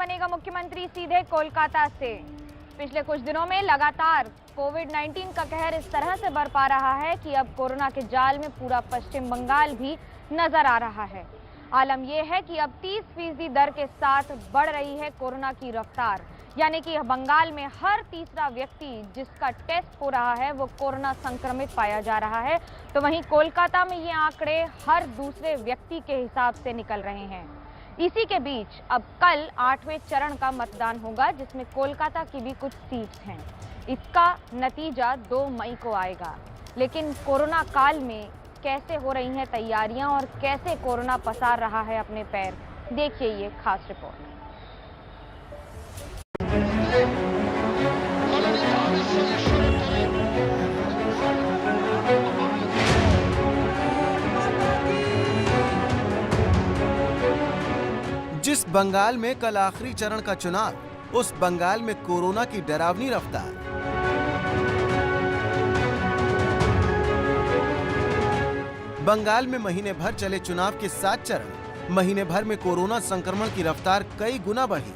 बनेगा मुख्यमंत्री सीधे कोलकाता से। पिछले कुछ दिनों में लगातार कोविड-19 का कहर इस तरह से बरपा रहा है कि अब कोरोना के जाल में पूरा पश्चिम बंगाल भी नजर आ रहा है। आलम यह है कि अब 30% दर के साथ बढ़ रही है कोरोना की रफ्तार, यानी कि बंगाल में हर तीसरा व्यक्ति जिसका टेस्ट हो रहा है वो कोरोना संक्रमित पाया जा रहा है। तो वहीं कोलकाता में ये आंकड़े हर दूसरे व्यक्ति के हिसाब से निकल रहे हैं। इसी के बीच अब कल 8वें चरण का मतदान होगा, जिसमें कोलकाता की भी कुछ सीट्स हैं। इसका नतीजा 2 मई को आएगा। लेकिन कोरोना काल में कैसे हो रही हैं तैयारियां और कैसे कोरोना पसार रहा है अपने पैर, देखिए ये खास रिपोर्ट। जिस बंगाल में कल आखिरी चरण का चुनाव, उस बंगाल में कोरोना की डरावनी रफ्तार। बंगाल में महीने भर चले चुनाव के 7 चरण, महीने भर में कोरोना संक्रमण की रफ्तार कई गुना बढ़ी।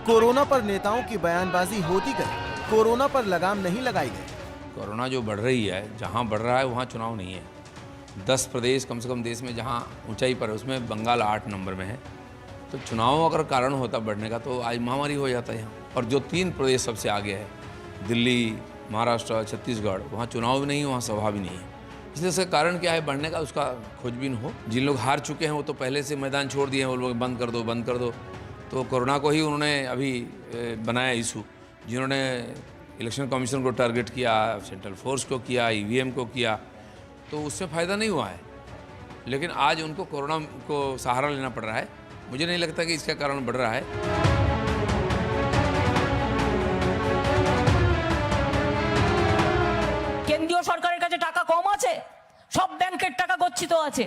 कोरोना पर नेताओं की बयानबाजी होती गई, कोरोना पर लगाम नहीं लगाई गई। कोरोना जो बढ़ रही है, जहां बढ़ रहा है वहां चुनाव नहीं है। 10 प्रदेश कम से कम देश में जहां ऊंचाई पर है, उसमें बंगाल 8 नंबर में है। तो चुनाव अगर कारण होता बढ़ने का तो आज महामारी हो जाता है यहाँ। और जो 3 प्रदेश सबसे आगे है, दिल्ली, महाराष्ट्र, छत्तीसगढ़, वहाँ चुनाव भी नहीं है, वहाँ सभा भी नहीं है। इसलिए उसका कारण क्या है बढ़ने का, उसका खोजबीन हो। जिन लोग हार चुके हैं वो तो पहले से मैदान छोड़ दिए हैं, वो लोग बंद कर दो बंद कर दो। तो कोरोना को ही उन्होंने अभी बनाया इशू। जिन्होंने इलेक्शन कमीशन को टारगेट किया, सेंट्रल फोर्स को किया, EVM को किया, तो उससे फ़ायदा नहीं हुआ है। लेकिन आज उनको कोरोना को सहारा लेना पड़ रहा है। मुझे नहीं लगता कि इसका कारण बढ़ रहा है। কেন্দ্রীয় সরকারের কাছে টাকা কম আছে, সব ব্যাংকের টাকা গচ্ছিত আছে,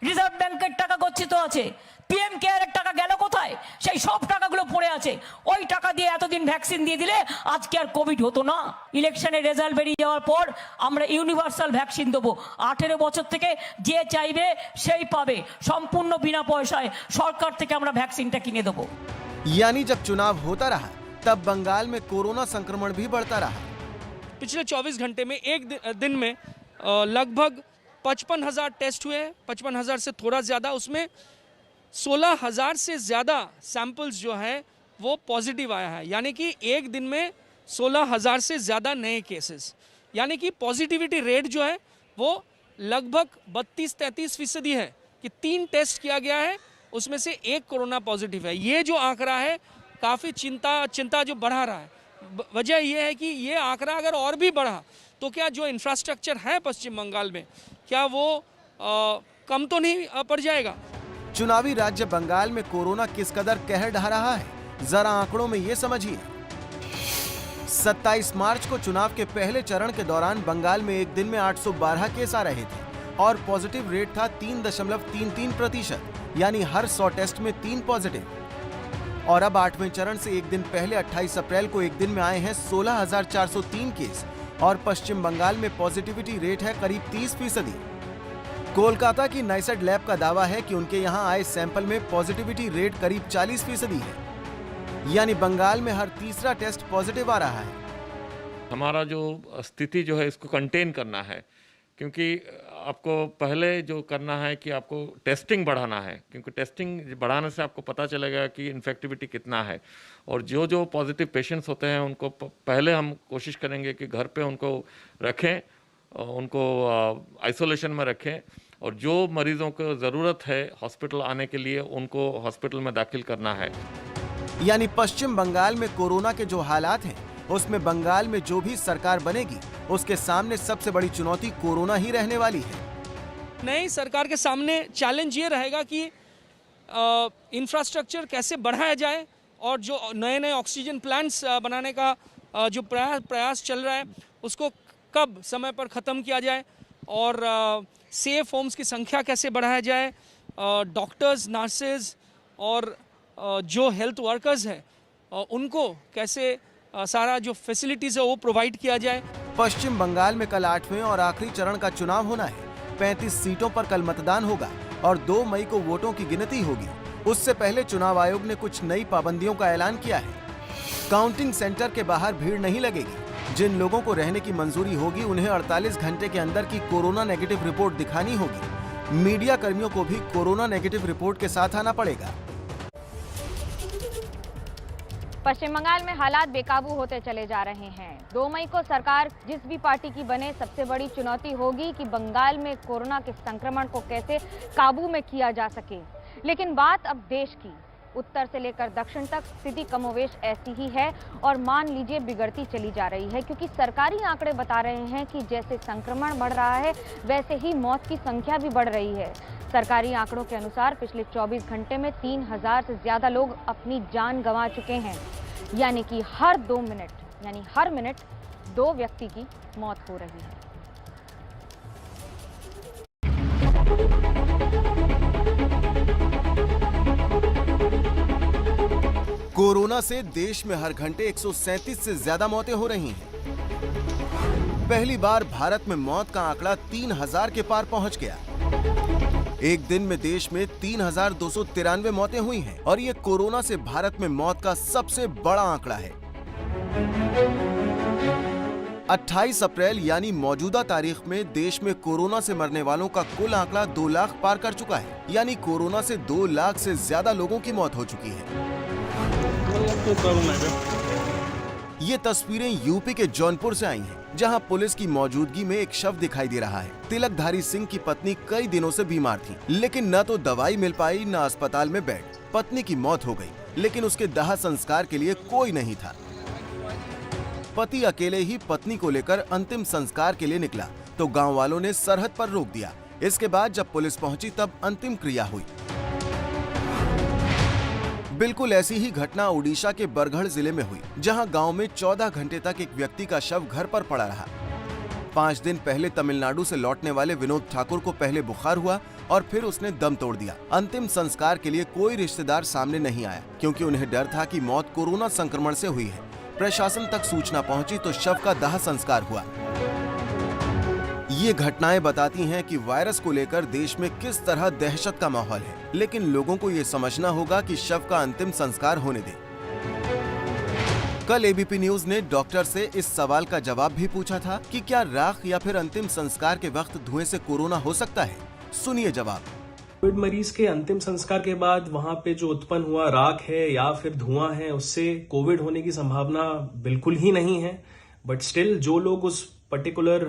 রিজার্ভ ব্যাংকের টাকা গচ্ছিত আছে, PM কেয়ারের টাকা গেল কোথায়? সেই সব টাকাগুলো পড়ে আছে। ওই টাকা দিয়ে এতদিন ভ্যাকসিন দিয়ে দিলে আজকে আর কোভিড হতো না। ইলেকশনের রেজাল্ট বেরিয়ে যাওয়ার পর আমরা ইউনিভার্সাল ভ্যাকসিন দেবো। 18 বছর থেকে যে চাইবে সেই পাবে, সম্পূর্ণ বিনা পয়সায় সরকার থেকে আমরা ভ্যাকসিনটা কিনে দেবো। यानी जब चुनाव होता रहा तब बंगाल में कोरोना संक्रमण भी बढ़ता रहा। पिछले 24 घंटे में एक दिन में लगभग 55,000 टेस्ट हुए, 55,000 से थोड़ा ज़्यादा। उसमें 16,000 से ज़्यादा सैंपल्स जो हैं वो पॉजिटिव आया है, यानी कि एक दिन में 16,000 से ज़्यादा नए केसेस, यानी कि पॉजिटिविटी रेट जो है वो लगभग 32-33% है कि 3 टेस्ट किया गया है, उसमें से 1 कोरोना पॉजिटिव है। ये जो आंकड़ा है काफ़ी चिंता जो बढ़ा रहा है। वजह यह है कि ये आंकड़ा अगर और भी बढ़ा तो क्या जो इंफ्रास्ट्रक्चर है पश्चिम बंगाल में, क्या वो कम तो नहीं पड़ जाएगा? चुनावी राज्य बंगाल में कोरोना किस कदर कहर ढा रहा है, जरा आंकड़ों में ये समझिए। 27 मार्च को चुनाव के पहले चरण के दौरान बंगाल में एक दिन में 812 केस आ रहे थे और पॉजिटिव रेट था 3.33%, यानी हर 100 टेस्ट में 3 पॉजिटिव। और अब 8वें चरण से एक दिन पहले 28 अप्रैल को एक दिन में आए हैं 16,403 केस और पश्चिम बंगाल में पॉजिटिविटी रेट है करीब 30%। कोलकाता की नाइसेड लैब का दावा है कि उनके यहां आए सैंपल में पॉजिटिविटी रेट करीब 40% है, यानी बंगाल में हर तीसरा टेस्ट पॉजिटिव आ रहा है। हमारा जो स्थिति जो है इसको कंटेन करना है, क्योंकि आपको पहले जो करना है कि आपको टेस्टिंग बढ़ाना है, क्योंकि टेस्टिंग बढ़ाने से आपको पता चलेगा कि इन्फेक्टिविटी कितना है। और जो पॉजिटिव पेशेंट्स होते हैं उनको पहले हम कोशिश करेंगे कि घर पे उनको रखें, उनको आइसोलेशन में रखें, और जो मरीजों को ज़रूरत है हॉस्पिटल आने के लिए उनको हॉस्पिटल में दाखिल करना है। यानी पश्चिम बंगाल में कोरोना के जो हालात हैं, उसमें बंगाल में जो भी सरकार बनेगी उसके सामने सबसे बड़ी चुनौती कोरोना ही रहने वाली है। नई सरकार के सामने चैलेंज ये रहेगा कि इंफ्रास्ट्रक्चर कैसे बढ़ाया जाए और जो नए ऑक्सीजन प्लांट्स बनाने का जो प्रयास चल रहा है उसको कब समय पर ख़त्म किया जाए, और सेफ होम्स की संख्या कैसे बढ़ाया जाए, डॉक्टर्स, नर्सेज और जो हेल्थ वर्कर्स हैं उनको कैसे सारा जो फैसिलिटीज़ है वो प्रोवाइड किया जाए। पश्चिम बंगाल में कल 8वें और आखिरी चरण का चुनाव होना है। 35 सीटों पर कल मतदान होगा। और 2 मई को वोटों की गिनती होगी, उससे पहले चुनाव आयोग ने कुछ नई पाबंदियों का ऐलान किया है। काउंटिंग सेंटर के बाहर भीड़ नहीं लगेगी। जिन लोगों को रहने की मंजूरी होगी उन्हें 48 घंटे के अंदर की कोरोना नेगेटिव रिपोर्ट दिखानी होगी। मीडिया कर्मियों को भी कोरोना नेगेटिव रिपोर्ट के साथ आना पड़ेगा। पश्चिम बंगाल में हालात बेकाबू होते चले जा रहे हैं। 2 मई को सरकार जिस भी पार्टी की बने, सबसे बड़ी चुनौती होगी कि बंगाल में कोरोना के संक्रमण को कैसे काबू में किया जा सके। लेकिन बात अब देश की, उत्तर से लेकर दक्षिण तक स्थिति कमोवेश ऐसी ही है और मान लीजिए बिगड़ती चली जा रही है, क्योंकि सरकारी आंकड़े बता रहे हैं कि जैसे संक्रमण बढ़ रहा है वैसे ही मौत की संख्या भी बढ़ रही है। सरकारी आंकड़ों के अनुसार पिछले 24 घंटे में 3000 से ज्यादा लोग अपनी जान गंवा चुके हैं, यानी कि हर 2 मिनट 2 व्यक्ति की मौत हो रही है। कोरोना से देश में हर घंटे 137 से ज्यादा मौतें हो रही हैं। पहली बार भारत में मौत का आंकड़ा 3000 के पार पहुंच गया। एक दिन में देश में 3293 मौतें हुई हैं और ये कोरोना से भारत में मौत का सबसे बड़ा आंकड़ा है। 28 अप्रैल यानी मौजूदा तारीख में देश में कोरोना से मरने वालों का कुल आंकड़ा 2 लाख पार कर चुका है, यानी कोरोना से 2 लाख से ज्यादा लोगों की मौत हो चुकी है। ये तस्वीरें यूपी के जौनपुर से आई हैं, जहां पुलिस की मौजूदगी में एक शव दिखाई दे रहा है। तिलकधारी सिंह की पत्नी कई दिनों से बीमार थी, लेकिन न तो दवाई मिल पाई न अस्पताल में बेड। पत्नी की मौत हो गई, लेकिन उसके दाह संस्कार के लिए कोई नहीं था। पति अकेले ही पत्नी को लेकर अंतिम संस्कार के लिए निकला तो गांव वालों ने सरहद पर रोक दिया। इसके बाद जब पुलिस पहुंची तब अंतिम क्रिया हुई। बिल्कुल ऐसी ही घटना ओडिशा के बरगढ़ जिले में हुई, जहां गांव में 14 घंटे तक एक व्यक्ति का शव घर पर पड़ा रहा। 5 दिन पहले तमिलनाडु से लौटने वाले विनोद ठाकुर को पहले बुखार हुआ और फिर उसने दम तोड़ दिया। अंतिम संस्कार के लिए कोई रिश्तेदार सामने नहीं आया, क्योंकि उन्हें डर था कि मौत कोरोना संक्रमण से हुई है। प्रशासन तक सूचना पहुंची तो शव का दाह संस्कार हुआ। ये घटनाएं बताती हैं कि वायरस को लेकर देश में किस तरह दहशत का माहौल है, लेकिन लोगों को ये समझना होगा कि शव का अंतिम संस्कार होने दें। कल एबीपी न्यूज ने डॉक्टर से इस सवाल का जवाब भी पूछा था कि क्या राख या फिर अंतिम संस्कार के वक्त धुएं से कोरोना हो सकता है। सुनिए जवाब। कोविड मरीज के अंतिम संस्कार के बाद वहां पे जो उत्पन्न हुआ राख है या फिर धुआं है, उससे कोविड होने की संभावना बिल्कुल ही नहीं है। बट स्टिल जो लोग उस पर्टिकुलर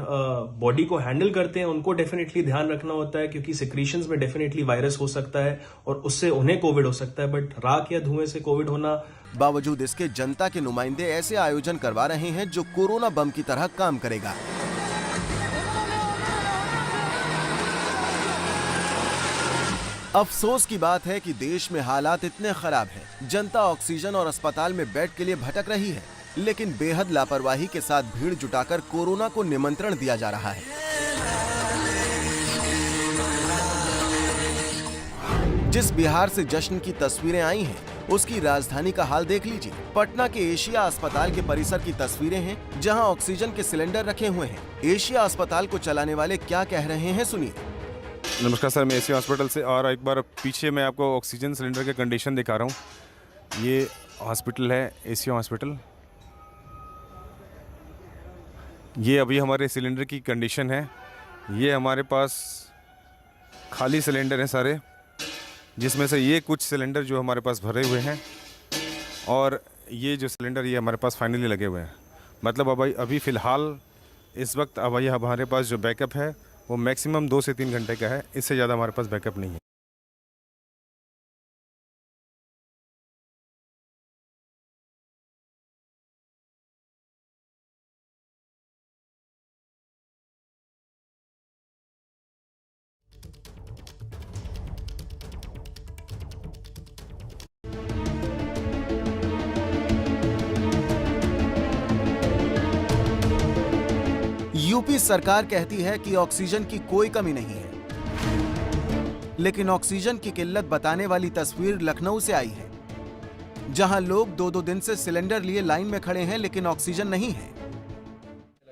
बॉडी को हैंडल करते हैं उनको डेफिनेटली ध्यान रखना होता है, क्योंकि सिक्रीशंस में डेफिनेटली वायरस हो सकता है और उससे उन्हें कोविड हो सकता है। बट राख या धुएं से कोविड होना। बावजूद इसके जनता के नुमाइंदे ऐसे आयोजन करवा रहे हैं जो कोरोना बम की तरह काम करेगा। अफसोस की बात है कि देश में हालात इतने खराब हैं, जनता ऑक्सीजन और अस्पताल में बेड के लिए भटक रही है, लेकिन बेहद लापरवाही के साथ भीड़ जुटाकर कोरोना को निमंत्रण दिया जा रहा है। जिस बिहार से जश्न की तस्वीरें आई हैं, उसकी राजधानी का हाल देख लीजिए। पटना के एशिया अस्पताल के परिसर की तस्वीरें हैं, जहां ऑक्सीजन के सिलेंडर रखे हुए हैं। एशिया अस्पताल को चलाने वाले क्या कह रहे हैं, सुनिए। नमस्कार सर, मैं एशिया हॉस्पिटल से, और एक बार पीछे मैं आपको ऑक्सीजन सिलेंडर के कंडीशन दिखा रहा हूँ। ये हॉस्पिटल है एशिया हॉस्पिटल। ये अभी हमारे सिलेंडर की कंडीशन है। ये हमारे पास खाली सिलेंडर हैं सारे, जिसमें से ये कुछ सिलेंडर जो हमारे पास भरे हुए हैं, और ये जो सिलेंडर ये हमारे पास फाइनली लगे हुए हैं। मतलब अभी फ़िलहाल इस वक्त अब ये हमारे पास जो बैकअप है वो मैक्सिमम 2 से 3 घंटे का है, इससे ज़्यादा हमारे पास बैकअप नहीं है। यूपी सरकार कहती है कि ऑक्सीजन की कोई कमी नहीं है, लेकिन ऑक्सीजन की किल्लत बताने वाली तस्वीर लखनऊ से आई है, जहां लोग 2-2 दिन से सिलेंडर लिए लाइन में खड़े हैं, लेकिन ऑक्सीजन नहीं है।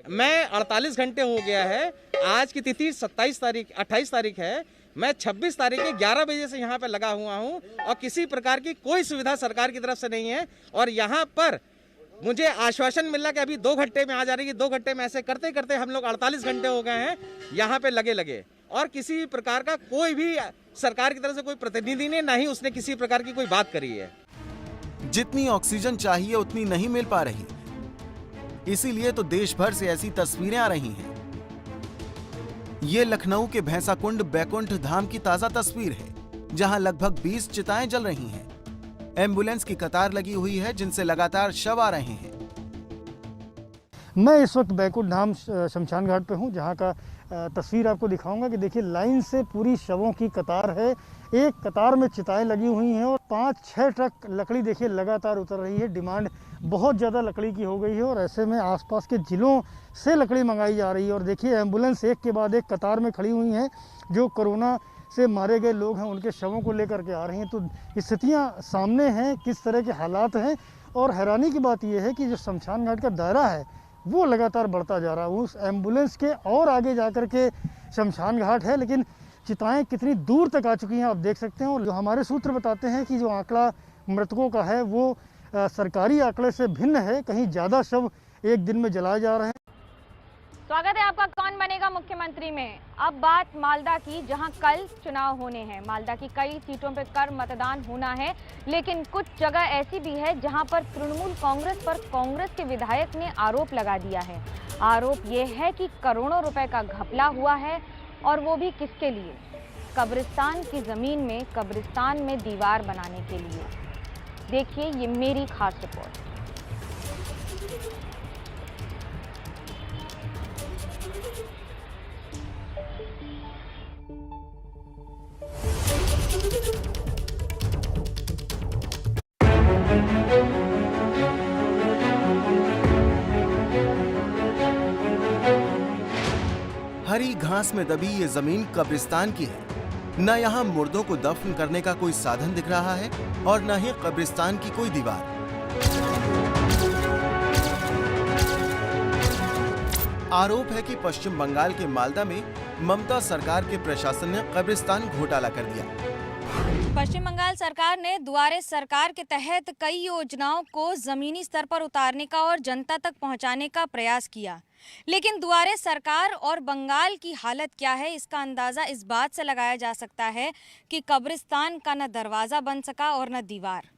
मैं 48 घंटे हो गया है, आज की तिथि 28 तारीख है। मैं 26 तारीख के 11 बजे से यहाँ पे लगा हुआ हूँ और किसी प्रकार की कोई सुविधा सरकार की तरफ से नहीं है। और यहाँ पर मुझे आश्वासन मिला कि अभी 2 घंटे में आ जा रही है। 2 घंटे में ऐसे करते करते हम लोग 48 घंटे हो गए हैं यहाँ पे लगे और किसी प्रकार का कोई भी सरकार की तरफ से कोई प्रतिनिधि ने, ना ही उसने किसी प्रकार की कोई बात करी है। जितनी ऑक्सीजन चाहिए उतनी नहीं मिल पा रही, इसीलिए तो देश भर से ऐसी तस्वीरें आ रही हैं। ये लखनऊ के भैंसाकुंड बैकुंठ धाम की ताजा तस्वीर है, जहां लगभग 20 चिताएं जल रही हैं। एम्बुलेंस की कतार लगी हुई है, जिनसे लगातार शव आ रहे हैं। मैं इस वक्त बैकुंठ धाम शमशान घाट पे हूँ, जहाँ का तस्वीर आपको दिखाऊंगा कि देखिए लाइन से पूरी शवों की कतार है। एक कतार में चिताएं लगी हुई हैं और 5-6 ट्रक लकड़ी देखिए लगातार उतर रही है। डिमांड बहुत ज़्यादा लकड़ी की हो गई है और ऐसे में आसपास के ज़िलों से लकड़ी मंगाई जा रही है। और देखिए एम्बुलेंस एक के बाद एक कतार में खड़ी हुई हैं। जो कोरोना से मारे गए लोग हैं उनके शवों को लेकर के आ रही हैं। तो स्थितियाँ सामने हैं, किस तरह के हालात हैं। और हैरानी की बात यह है कि जो शमशान घाट का दायरा है वो लगातार बढ़ता जा रहा है। उस एम्बुलेंस के और आगे जाकर के शमशान घाट है, लेकिन चिताएं कितनी दूर तक आ चुकी हैं आप देख सकते हैं। और जो हमारे सूत्र बताते हैं कि जो आंकड़ा मृतकों का है वो सरकारी आंकड़े से भिन्न है। कहीं ज़्यादा शव एक दिन में जलाए जा रहे हैं। स्वागत है आपका कौन बनेगा मुख्यमंत्री में। अब बात मालदा की, जहां कल चुनाव होने हैं। मालदा की कई सीटों पर कर मतदान होना है, लेकिन कुछ जगह ऐसी भी है जहां पर तृणमूल कांग्रेस पर कांग्रेस के विधायक ने आरोप लगा दिया है। आरोप यह है कि करोड़ों रुपए का घपला हुआ है, और वो भी किसके लिए? कब्रिस्तान की जमीन में कब्रिस्तान में दीवार बनाने के लिए। देखिए ये मेरी खास रिपोर्ट। हरी घास में दबी ये जमीन कब्रिस्तान की है। न यहाँ मुर्दों को दफन करने का कोई साधन दिख रहा है और न ही कब्रिस्तान की कोई दीवार। आरोप है कि पश्चिम बंगाल के मालदा में ममता सरकार के प्रशासन ने कब्रिस्तान घोटाला कर दिया। पश्चिम बंगाल सरकार ने दुआरे सरकार के तहत कई योजनाओं को जमीनी स्तर पर उतारने का और जनता तक पहुंचाने का प्रयास किया, लेकिन दुआरे सरकार और बंगाल की हालत क्या है इसका अंदाजा इस बात से लगाया जा सकता है कि कब्रिस्तान का न दरवाजा बन सका और न दीवार।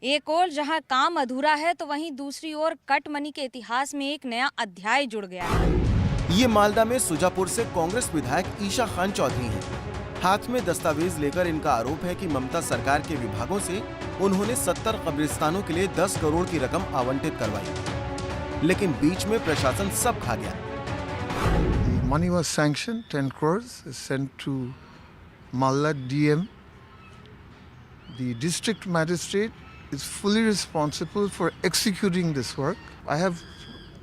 एक ओर जहां काम अधूरा है तो वहीं दूसरी ओर कट मनी के इतिहास में एक नया अध्याय जुड़ गया है। ये मालदा में सुजापुर से कांग्रेस विधायक ईशा खान चौधरी हैं। हाथ में दस्तावेज लेकर इनका आरोप है कि ममता सरकार के विभागों से उन्होंने 70 कब्रिस्तानों के लिए 10 करोड़ की रकम आवंटित करवाई, लेकिन बीच में प्रशासन सब खा गया। The money was sanctioned, 10 crores sent to Malda DM. The district magistrate is fully responsible for executing this work. I have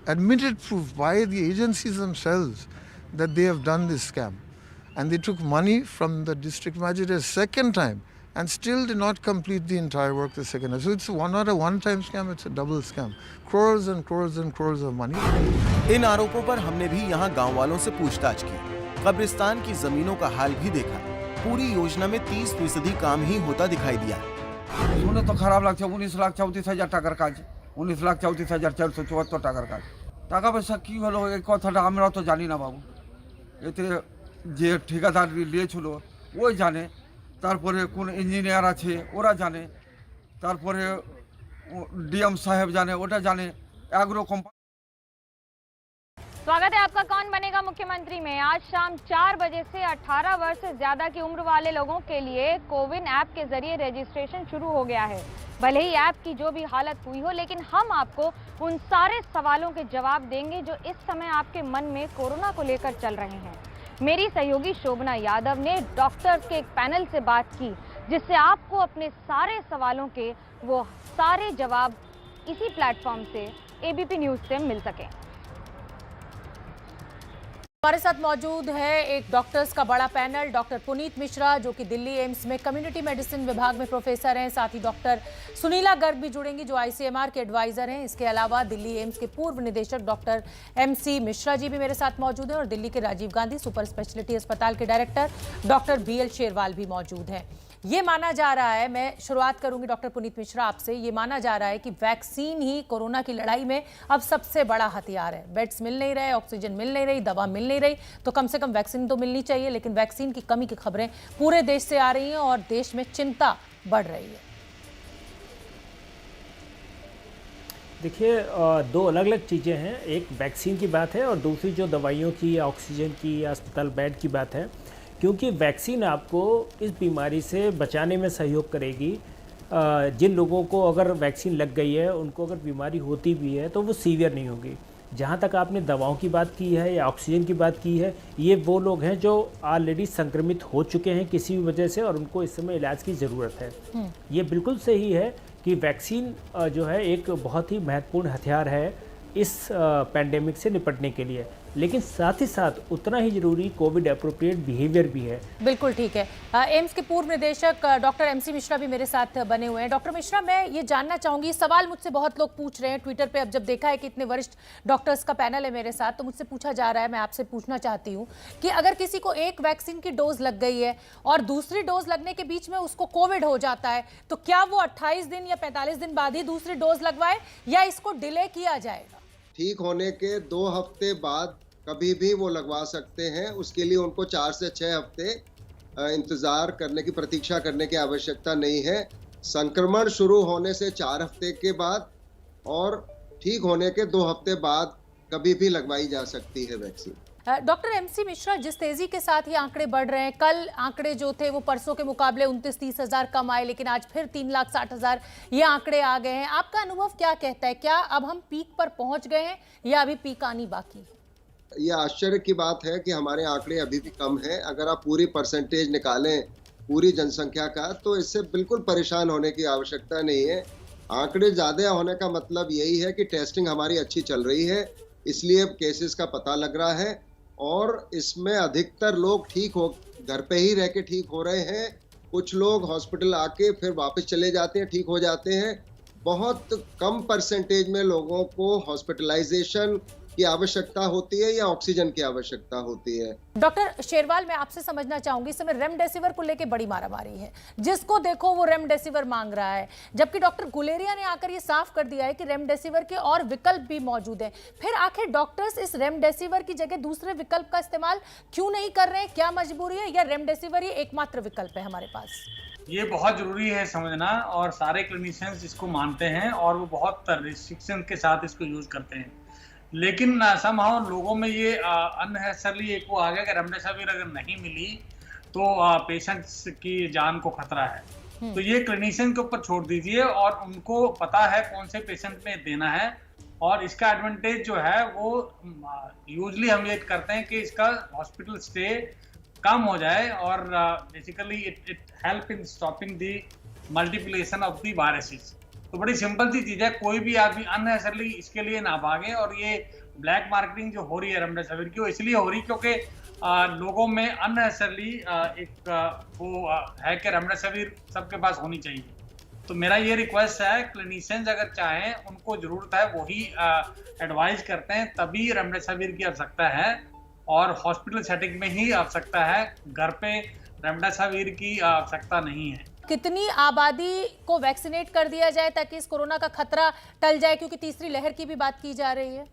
admitted proof by the agencies themselves that they have done this scam. And they took money from the district magistrate second time and still did not complete the entire work the second time. So it's not a one-time scam, it's a double scam. Crores and crores and crores of money. इन आरोपों पर हमने भी यहाँ गांव वालों से पूछताछ की। कब्रिस्तान की जमीनों का हाल भी देखा। पूरी योजना में 30% काम ही होता दिखाई दिया। শুনে তো খারাপ লাগছে। 19,34,000 টাকার কাজ, 19,34,474 টাকার কাজ। টাকা পয়সা কি হলো এই কথাটা আমরা তো জানি না বাবু। এতে যে ঠিকাদার নিয়েছিল ওই জানে, তারপরে কোন ইঞ্জিনিয়ার আছে ওরা জানে, তারপরে ডিএম সাহেব জানে, ওটা জানে, এগ্রো কোম্পানি। स्वागत है आपका कौन बनेगा मुख्यमंत्री में। आज शाम 4 बजे से 18 वर्ष से ज्यादा की उम्र वाले लोगों के लिए कोविन ऐप के जरिए रजिस्ट्रेशन शुरू हो गया है। भले ही ऐप की जो भी हालत हुई हो, लेकिन हम आपको उन सारे सवालों के जवाब देंगे जो इस समय आपके मन में कोरोना को लेकर चल रहे हैं। मेरी सहयोगी शोभना यादव ने डॉक्टर्स के एक पैनल से बात की, जिससे आपको अपने सारे सवालों के वो सारे जवाब इसी प्लेटफॉर्म से एबीपी न्यूज से मिल सके। हमारे साथ मौजूद है एक डॉक्टर्स का बड़ा पैनल, डॉक्टर पुनीत मिश्रा जो कि दिल्ली एम्स में कम्युनिटी मेडिसिन विभाग में प्रोफेसर हैं। साथ ही डॉक्टर सुनीला गर्ग भी जुड़ेंगी जो ICMR के एडवाइजर हैं। इसके अलावा दिल्ली एम्स के पूर्व निदेशक डॉक्टर MC मिश्रा जी भी मेरे साथ मौजूद हैं और दिल्ली के राजीव गांधी सुपर स्पेशलिटी अस्पताल के डायरेक्टर डॉक्टर BL शेरवाल भी मौजूद हैं। ये माना जा रहा है, मैं शुरुआत करूंगी डॉक्टर पुनीत मिश्रा आपसे, ये माना जा रहा है कि वैक्सीन ही कोरोना की लड़ाई में अब सबसे बड़ा हथियार है। बेड्स मिल नहीं रहे, ऑक्सीजन मिल नहीं रही, दवा मिल नहीं रही, तो कम से कम वैक्सीन तो मिलनी चाहिए। लेकिन वैक्सीन की कमी की खबरें पूरे देश से आ रही हैं और देश में चिंता बढ़ रही है। देखिए, दो अलग अलग चीज़ें हैं। एक वैक्सीन की बात है और दूसरी जो दवाइयों की, ऑक्सीजन की, अस्पताल बेड की बात है। क्योंकि वैक्सीन आपको इस बीमारी से बचाने में सहयोग करेगी। जिन लोगों को अगर वैक्सीन लग गई है, उनको अगर बीमारी होती भी है तो वो सीवियर नहीं होगी। जहाँ तक आपने दवाओं की बात की है या ऑक्सीजन की बात की है, ये वो लोग हैं जो ऑलरेडी संक्रमित हो चुके हैं किसी भी वजह से और उनको इस समय इलाज की ज़रूरत है। ये बिल्कुल सही है कि वैक्सीन जो है एक बहुत ही महत्वपूर्ण हथियार है इस पैंडेमिक से निपटने के लिए, लेकिन साथ ही साथ उतना ही जरूरी कोविड एप्रोप्रिएट बिहेवियर भी है। बिल्कुल ठीक है। एम्स के पूर्व निदेशक डॉक्टर MC मिश्रा भी मेरे साथ बने हुए हैं। डॉक्टर मिश्रा, मैं ये जानना चाहूंगी, सवाल मुझसे बहुत लोग पूछ रहे हैं ट्विटर पे। अब जब देखा है कि इतने वरिष्ठ डॉक्टर्स का पैनल है मेरे साथ, तो मुझसे पूछा जा रहा है, मैं आपसे पूछना चाहती हूँ कि अगर किसी को एक वैक्सीन की डोज लग गई है और दूसरी डोज लगने के बीच में उसको कोविड हो जाता है, तो क्या वो 28 दिन या 45 दिन बाद ही दूसरी डोज लगवाए या इसको डिले किया जाएगा? ठीक होने के 2 हफ्ते बाद कभी भी वो लगवा सकते हैं। उसके लिए उनको 4 से 6 हफ्ते इंतज़ार करने की, प्रतीक्षा करने की आवश्यकता नहीं है। संक्रमण शुरू होने से 4 हफ्ते के बाद और ठीक होने के 2 हफ्ते बाद कभी भी लगवाई जा सकती है वैक्सीन। डॉक्टर MC मिश्रा, जिस तेजी के साथ ये आंकड़े बढ़ रहे हैं, कल आंकड़े जो थे वो परसों के मुकाबले 29-30 हज़ार कम आए, लेकिन आज फिर 3,60,000 ये आंकड़े आ गए हैं। आपका अनुभव क्या कहता है? क्या अब हम पीक पर पहुंच गए हैं या अभी पीक आनी बाकी है? ये आश्चर्य की बात है कि हमारे आंकड़े अभी भी कम हैं। अगर आप पूरी परसेंटेज निकालें पूरी जनसंख्या का, तो इससे बिल्कुल परेशान होने की आवश्यकता नहीं है। आंकड़े ज़्यादा होने का मतलब यही है कि टेस्टिंग हमारी अच्छी चल रही है, इसलिए केसेस का पता लग रहा है और इसमें अधिकतर लोग ठीक हो, घर पे ही रह के ठीक हो रहे हैं। कुछ लोग हॉस्पिटल आके फिर वापस चले जाते हैं, ठीक हो जाते हैं। बहुत कम परसेंटेज में लोगों को हॉस्पिटलाइजेशन की आवश्यकता होती है या ऑक्सीजन की आवश्यकता होती है। डॉक्टर शेरवाल, मैं आपसे समझना चाहूंगी, इस समय रेमडेसिविर को लेके बड़ी मारामारी है, जिसको देखो वो रेमडेसिविर मांग रहा है, जबकि डॉक्टर गुलेरिया ने आकर ये साफ कर दिया है कि रेमडेसिविर के और विकल्प भी मौजूद हैं। फिर आखिर डॉक्टर्स इस रेमडेसिविर की जगह दूसरे विकल्प का इस्तेमाल क्यों नहीं कर रहे हैं? क्या मजबूरी है या रेमडेसिविर ही एकमात्र विकल्प है हमारे पास? ये बहुत ज़रूरी है समझना, और सारे क्लिनिशियंस इसको मानते हैं और वो बहुत रिस्ट्रिक्शन के साथ इसको यूज़ करते हैं। लेकिन समहाउ लोगों में ये अननेसेसरली एक वो आ गया कि रेमडेसिविर अगर नहीं मिली तो पेशेंट्स की जान को खतरा है। तो ये क्लिनिशियन के ऊपर छोड़ दीजिए और उनको पता है कौन से पेशेंट में देना है, और इसका एडवांटेज जो है वो यूजली हम ये करते हैं कि इसका हॉस्पिटल स्टे कम हो जाए और basically it help in stopping the multiplication of the viruses. तो बड़ी सिंपल सी चीज़ है, कोई भी आदमी अननेसेसरली इसके लिए ना भागे। और ये ब्लैक मार्केटिंग जो हो रही है रेमडेसिविर की, वो इसलिए हो रही क्योंकि लोगों में अननेसेसरली एक वो है कि रेमडेसिविर सबके पास होनी चाहिए। तो मेरा ये रिक्वेस्ट है, क्लिनिशियंस अगर चाहें, उनको ज़रूरत है, वही एडवाइज करते हैं, तभी रेमडेसिविर की आवश्यकता है और हॉस्पिटल सेटिंग में ही आवश्यकता है। घर पे रेमडेसिविर की आवश्यकता नहीं है। कितनी आबादी को वैक्सीनेट कर दिया जाए ताकि इस कोरोना का खतरा टल जाए, क्योंकि तीसरी लहर की भी बात की जा रही है?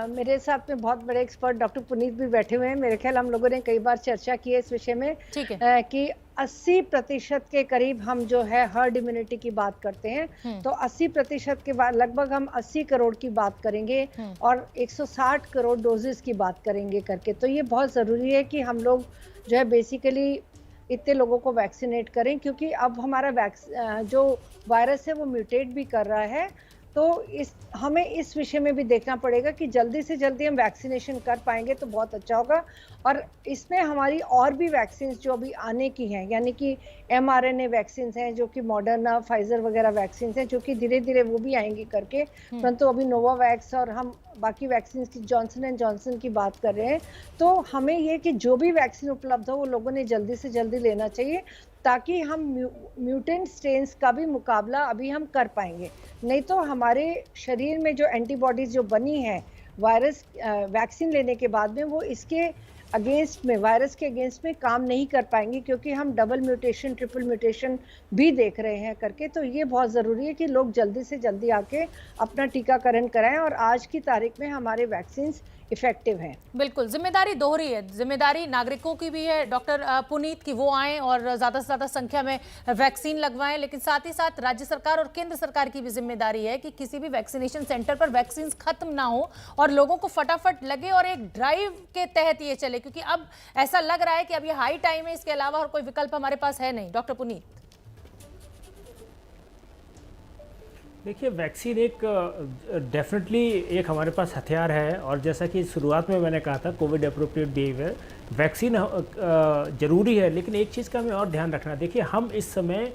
मेरे साथ में बहुत बड़े एक्सपर्ट डॉक्टर पुनीत भी बैठे हुए हैं। मेरे ख्याल हम लोगों ने कई बार चर्चा की है इस विषय में, ठीक है, कि 80% के करीब हम जो है हर्ड इम्यूनिटी की बात करते हैं, तो 80% के बाद लगभग हम 80 करोड़ की बात करेंगे और 160 करोड़ डोजेस की बात करेंगे करके। तो ये बहुत ज़रूरी है कि हम लोग जो है बेसिकली इतने लोगों को वैक्सीनेट करें, क्योंकि अब हमारा जो वायरस है वो म्यूटेट भी कर रहा है तो हमें इस विषय में भी देखना पड़ेगा कि जल्दी से जल्दी हम वैक्सीनेशन कर पाएंगे तो बहुत अच्छा होगा। और इसमें हमारी और भी वैक्सीन जो अभी आने की हैं, यानी कि mRNA वैक्सीन हैं, जो कि मॉडर्ना, फाइजर वगैरह वैक्सीन हैं, जो कि धीरे धीरे वो भी आएंगी करके, परंतु अभी नोवावैक्स और हम बाकी वैक्सीन की जॉनसन एंड जॉनसन की बात कर रहे हैं। तो हमें ये कि जो भी वैक्सीन उपलब्ध हो वो लोगों ने जल्दी से जल्दी लेना चाहिए, ताकि हम म्यूटेंट स्ट्रेन्स का भी मुकाबला अभी हम कर पाएंगे। नहीं तो हमारे शरीर में जो एंटीबॉडीज जो बनी है वायरस वैक्सीन लेने के बाद में, वो इसके अगेंस्ट में, वायरस के अगेंस्ट में काम नहीं कर पाएंगे, क्योंकि हम डबल म्यूटेशन, ट्रिपल म्यूटेशन भी देख रहे हैं करके। तो ये बहुत ज़रूरी है कि लोग जल्दी से जल्दी आके अपना टीकाकरण कराएं, और आज की तारीख में हमारे वैक्सीन इफेक्टिव हैं। बिल्कुल, जिम्मेदारी दोहरी है, जिम्मेदारी नागरिकों की भी है डॉक्टर पुनीत की, वो आएँ और ज़्यादा से ज़्यादा संख्या में वैक्सीन लगवाएं, लेकिन साथ ही साथ राज्य सरकार और केंद्र सरकार की भी जिम्मेदारी है कि किसी भी वैक्सीनेशन सेंटर पर वैक्सीन खत्म ना हो और लोगों को फटाफट लगे और एक ड्राइव के तहत ये चले, क्योंकि अब ऐसा लग रहा है कि अब ये हाई टाइम है, इसके अलावा और कोई विकल्प हमारे पास है नहीं। डॉक्टर पुनीत, देखिए, वैक्सीन एक डेफिनेटली एक हमारे पास हथियार है, और जैसा कि शुरुआत में मैंने कहा था, कोविड अप्रोप्रिएट बिहेवियर, वैक्सीन ज़रूरी है, लेकिन एक चीज़ का हमें और ध्यान रखना है। देखिए, हम इस समय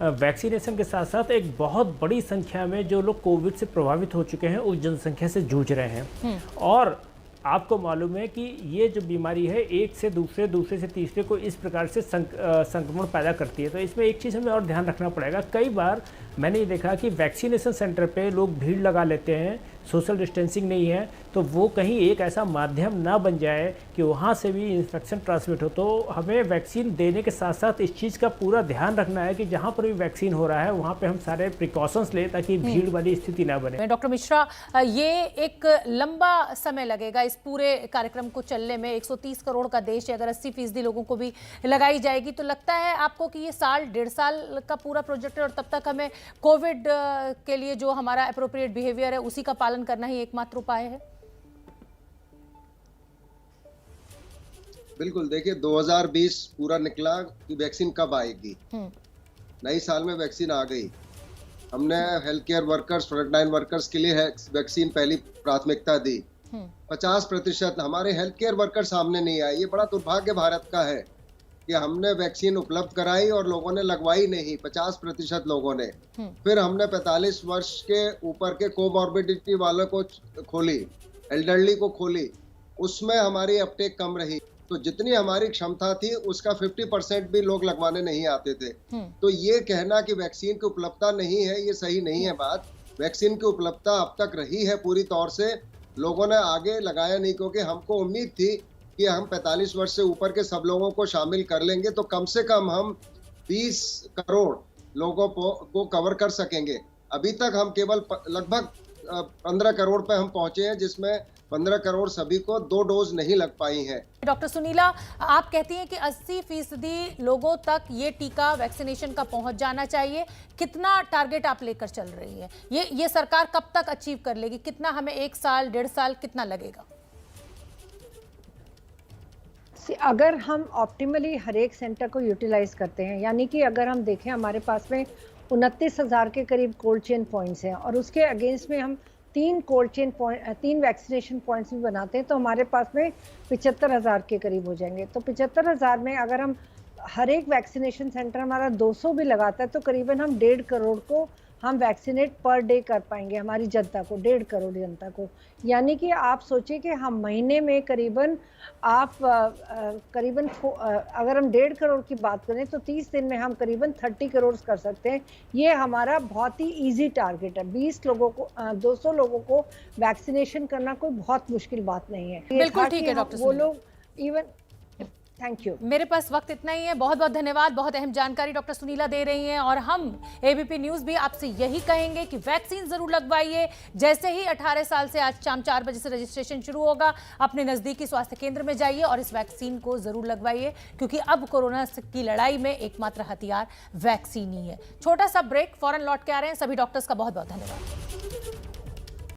वैक्सीनेशन के साथ साथ एक बहुत बड़ी संख्या में जो लोग कोविड से प्रभावित हो चुके हैं उस जनसंख्या से जूझ रहे हैं, और आपको मालूम है कि ये जो बीमारी है एक से दूसरे, दूसरे से तीसरे को इस प्रकार से संक्रमण पैदा करती है। तो इसमें एक चीज़ हमें और ध्यान रखना पड़ेगा। कई बार मैंने ये देखा कि वैक्सीनेशन सेंटर पे लोग भीड़ लगा लेते हैं, सोशल डिस्टेंसिंग नहीं है, तो वो कहीं एक ऐसा माध्यम ना बन जाए कि वहाँ से भी इन्फेक्शन ट्रांसमिट हो। तो हमें वैक्सीन देने के साथ साथ इस चीज़ का पूरा ध्यान रखना है कि जहाँ पर भी वैक्सीन हो रहा है वहाँ पे हम सारे प्रिकॉशंस लें, ताकि भीड़ वाली स्थिति ना बने। डॉक्टर मिश्रा, ये एक लंबा समय लगेगा इस पूरे कार्यक्रम को चलने में। 130 करोड़ का देश है, अगर 80% लोगों को भी लगाई जाएगी तो लगता है आपको कि ये साल, 1.5 साल का पूरा प्रोजेक्ट है, और तब तक हमें कोविड के लिए जो हमारा अप्रोप्रिएट बिहेवियर है उसी का पालन करना ही एकमात्र उपाय है? बिल्कुल, देखिए 2020 पूरा निकला कि वैक्सीन कब आएगी। नई साल में वैक्सीन आ गई। हमने health care workers, frontline workers के लिए वैक्सीन पहली प्राथमिकता दी। 50% हमारे हेल्थ केयर वर्कर सामने नहीं आए। ये बड़ा दुर्भाग्य भारत का है कि हमने वैक्सीन उपलब्ध कराई और लोगों ने लगवाई नहीं, 50% लोगों ने। फिर हमने 45 वर्ष के ऊपर के कोमॉर्बिडिटी वालों को खोली, एल्डरली को खोली, उसमें हमारी अपटेक कम रही। तो जितनी हमारी क्षमता थी उसका 50% भी लोग लगवाने नहीं आते थे। तो ये कहना कि वैक्सीन की उपलब्धता नहीं है, ये सही नहीं है बात। वैक्सीन की उपलब्धता अब तक रही है पूरी तौर से, लोगों ने आगे लगाया नहीं, क्योंकि हमको उम्मीद थी कि हम 45 वर्ष से ऊपर के सब लोगों को शामिल कर लेंगे तो कम से कम हम 20 करोड़ लोगों को कवर कर सकेंगे। अभी तक हम केवल लगभग 15 करोड़ पे हम पहुंचे हैं, जिसमें 15 करोड़ सभी को 2 डोज नहीं लग पाई हैं। डॉक्टर सुनीला, आप कहती हैं कि 80% लोगों तक ये टीका वैक्सीनेशन का पहुंच जाना चाहिए। कितना टारगेट आप लेकर चल रही है? ये सरकार कब तक अचीव कर लेगी? कितना हमें 1 साल, 1.5 साल कितना लगेगा? अगर हम ऑप्टिमली हर एक सेंटर को यूटिलाइज करते हैं, यानी कि अगर हम देखें हमारे पास में 29,000 के करीब कोल्ड चेन पॉइंट्स हैं, और उसके अगेंस्ट में हम 3 वैक्सीनेशन पॉइंट्स भी बनाते हैं, तो हमारे पास में 75,000 के करीब हो जाएंगे। तो 75,000 में अगर हम हर एक वैक्सीनेशन सेंटर हमारा 200 भी लगाता है तो करीबन हम 1.5 करोड़ को हम वैक्सीनेट पर डे कर पाएंगे, हमारी जनता को, 1.5 करोड़ जनता को। यानी कि आप सोचिए कि हम महीने में करीबन अगर हम 1.5 करोड़ की बात करें तो 30 दिन में हम करीबन 30 करोड़ कर सकते हैं। ये हमारा बहुत ही इजी टारगेट है। 200 लोगों को वैक्सीनेशन करना कोई बहुत मुश्किल बात नहीं है। बिल्कुल ठीक है डॉक्टर, वो लोग इवन थैंक यू। मेरे पास वक्त इतना ही है। बहुत बहुत धन्यवाद। बहुत अहम जानकारी डॉक्टर सुनीला दे रही हैं, और हम एबीपी न्यूज़ भी आपसे यही कहेंगे कि वैक्सीन जरूर लगवाइए। जैसे ही 18 साल से आज शाम 4 बजे से रजिस्ट्रेशन शुरू होगा, अपने नजदीकी स्वास्थ्य केंद्र में जाइए और इस वैक्सीन को जरूर लगवाइए, क्योंकि अब कोरोना की लड़ाई में एकमात्र हथियार वैक्सीन ही है। छोटा सा ब्रेक, फौरन लौट के आ रहे हैं। सभी डॉक्टर्स का बहुत बहुत धन्यवाद।